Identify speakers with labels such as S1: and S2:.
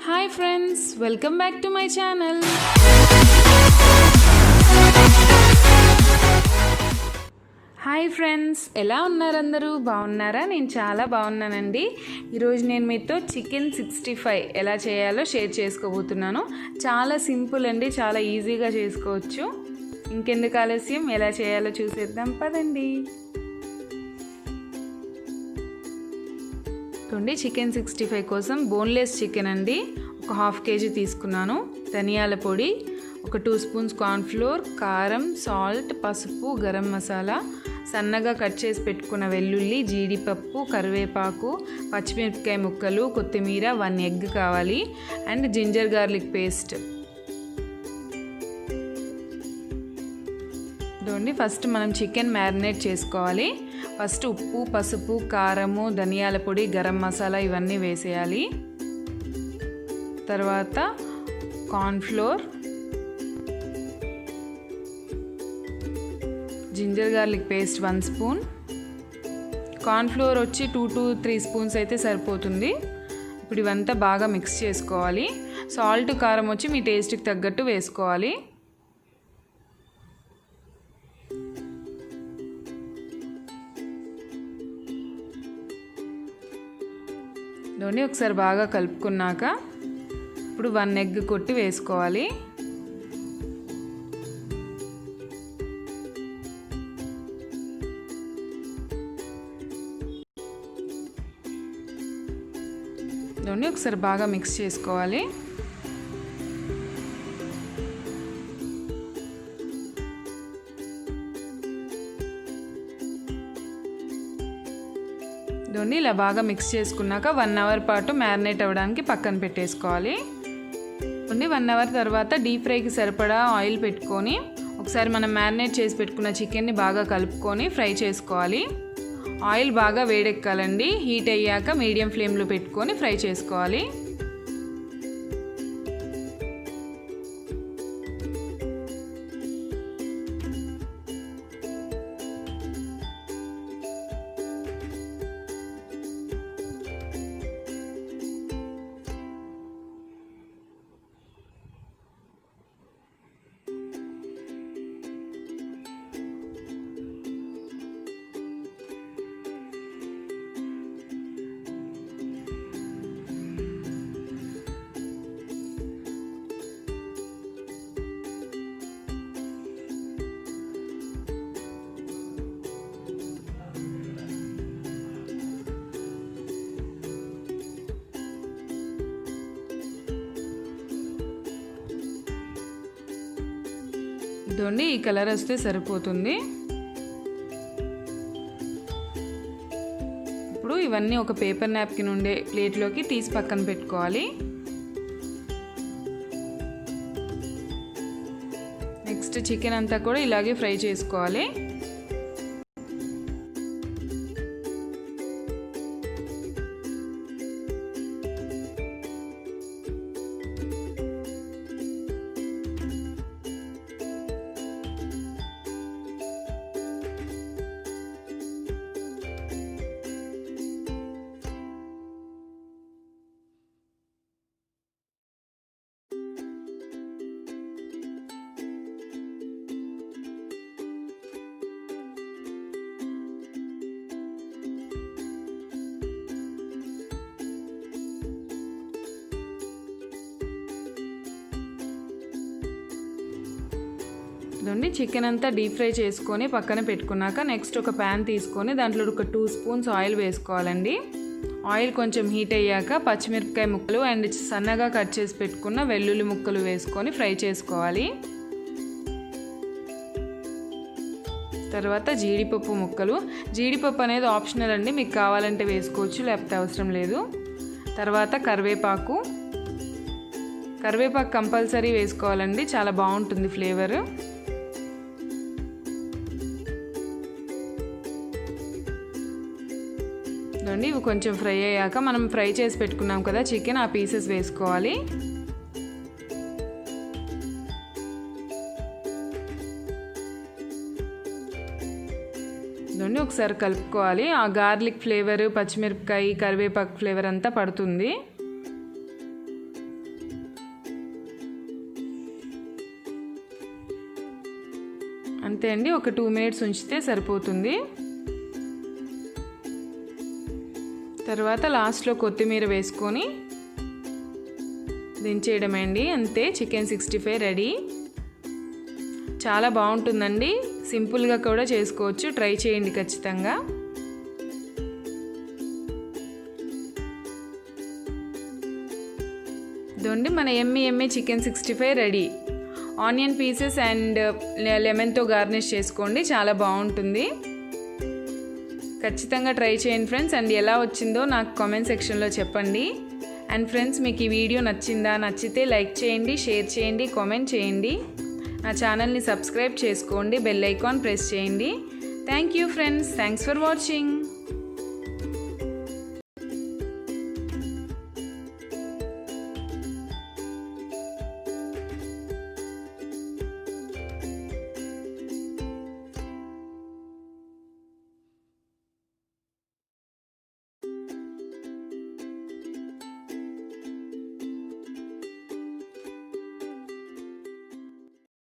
S1: Hi friends, welcome back to my channel. Hi friends, ఎలా ఉన్నారు అందరూ? బాగున్నారా? నేను చాలా బాగున్నానండి. ఈరోజు నేను మీతో చికెన్ 65 ఎలా చేయాలో షేర్ చేసుకోబోతున్నాను. చాలా సింపుల్ అండి, చాలా ఈజీగా చేసుకోవచ్చు. ఇంకెందుకు ఆలస్యం, ఎలా చేయాలో చూసేద్దాం పదండి. చికెన్ 65 కోసం బోన్లెస్ చికెన్ అండి, ఒక హాఫ్ కేజీ తీసుకున్నాను. ధనియాల పొడి, ఒక 2 స్పూన్స్ కార్న్ఫ్లోర్, కారం, సాల్ట్, పసుపు, గరం మసాలా, సన్నగా కట్ చేసి పెట్టుకున్న వెల్లుల్లి, జీడిపప్పు, కరివేపాకు, పచ్చిమిరపకాయ ముక్కలు, కొత్తిమీర, 1 ఎగ్ కావాలి, and ginger garlic paste. First మనం చికెన్ మ్యారినేట్ చేసుకోవాలి. ఫస్ట్ ఉప్పు, పసుపు, కారము, ధనియాల పొడి, గరం మసాలా ఇవన్నీ వేసేయాలి. తర్వాత cornflour, ginger garlic paste 1 spoon, cornflour వచ్చి 2 to 3 స్పూన్స్ అయితే సరిపోతుంది. ఇప్పుడు ఇవంతా బాగా మిక్స్ చేసుకోవాలి. సాల్ట్, కారం వచ్చి మీ టేస్ట్కి తగ్గట్టు వేసుకోవాలి. ఒకసారి బాగా కలుపుకున్నాక ఇప్పుడు 1 ఎగ్ కొట్టి వేసుకోవాలి. ఒకసారి బాగా మిక్స్ చేసుకోవాలి. ఇలా బాగా మిక్స్ చేసుకున్నాక 1 అవర్ పాటు మ్యారినేట్ అవ్వడానికి పక్కన పెట్టేసుకోవాలి. 1 అవర్ తర్వాత డీప్ ఫ్రైకి సరిపడా ఆయిల్ పెట్టుకొని ఒకసారి మనం మ్యారినేట్ చేసి పెట్టుకున్న చికెన్ని బాగా కలుపుకొని ఫ్రై చేసుకోవాలి. ఆయిల్ బాగా వేడెక్కాలండి. హీట్ అయ్యాక మీడియం ఫ్లేమ్లో పెట్టుకొని ఫ్రై చేసుకోవాలి. ఈ కలర్ వస్తే సరిపోతుంది. ఇప్పుడు ఇవన్నీ ఒక పేపర్ నాప్కిన్ ఉండే ప్లేట్లోకి తీసి పక్కన పెట్టుకోవాలి. నెక్స్ట్ చికెన్ అంతా కూడా ఇలాగే ఫ్రై చేసుకోవాలి. చికెన్ అంతా డీప్ ఫ్రై చేసుకొని పక్కన పెట్టుకున్నాక నెక్స్ట్ ఒక ప్యాన్ తీసుకొని దాంట్లో ఒక 2 స్పూన్స్ ఆయిల్ వేసుకోవాలండి. ఆయిల్ కొంచెం హీట్ అయ్యాక పచ్చిమిరపకాయ ముక్కలు అండ్ సన్నగా కట్ చేసి పెట్టుకున్న వెల్లుల్లి ముక్కలు వేసుకొని ఫ్రై చేసుకోవాలి. తర్వాత జీడిపప్పు ముక్కలు. జీడిపప్పు అనేది ఆప్షనల్ అండి, మీకు కావాలంటే వేసుకోవచ్చు, లేకపోతే అవసరం లేదు. తర్వాత కరివేపాకు కంపల్సరీ వేసుకోవాలండి, చాలా బాగుంటుంది ఫ్లేవర్. ఇవి కొంచెం ఫ్రై అయ్యాక మనం ఫ్రై చేసి పెట్టుకున్నాం కదా చికెన్, ఆ పీసెస్ వేసుకోవాలి. ఇవన్నీ ఒకసారి కలుపుకోవాలి. ఆ గార్లిక్ ఫ్లేవర్, పచ్చిమిరపకాయ, కరివేపాకు ఫ్లేవర్ అంతా పడుతుంది. అంతే అండి, ఒక 2 మినిట్స్ ఉంచితే సరిపోతుంది. తర్వాత లాస్ట్లో కొత్తిమీర వేసుకొని దించేయడమే అండి. అంతే, చికెన్ 65 రెడీ. చాలా బాగుంటుందండి, సింపుల్గా కూడా చేసుకోవచ్చు, ట్రై చేయండి ఖచ్చితంగా. ఇదండి మన ఎమ్మి chicken 65 ready. Onion pieces and లెమన్తో గార్నిష్ చేసుకోండి, చాలా బాగుంటుంది. ఖచ్చితంగా ట్రై చేయండి ఫ్రెండ్స్. అండ్ ఎలా వచ్చిందో నాకు కామెంట్ సెక్షన్లో చెప్పండి. అండ్ ఫ్రెండ్స్, మీకు ఈ వీడియో నచ్చితే లైక్ చేయండి, షేర్ చేయండి, కామెంట్ చేయండి. నా ఛానల్ని సబ్స్క్రైబ్ చేసుకోండి, బెల్ ఐకాన్ ప్రెస్ చేయండి. Thank you friends, thanks for watching.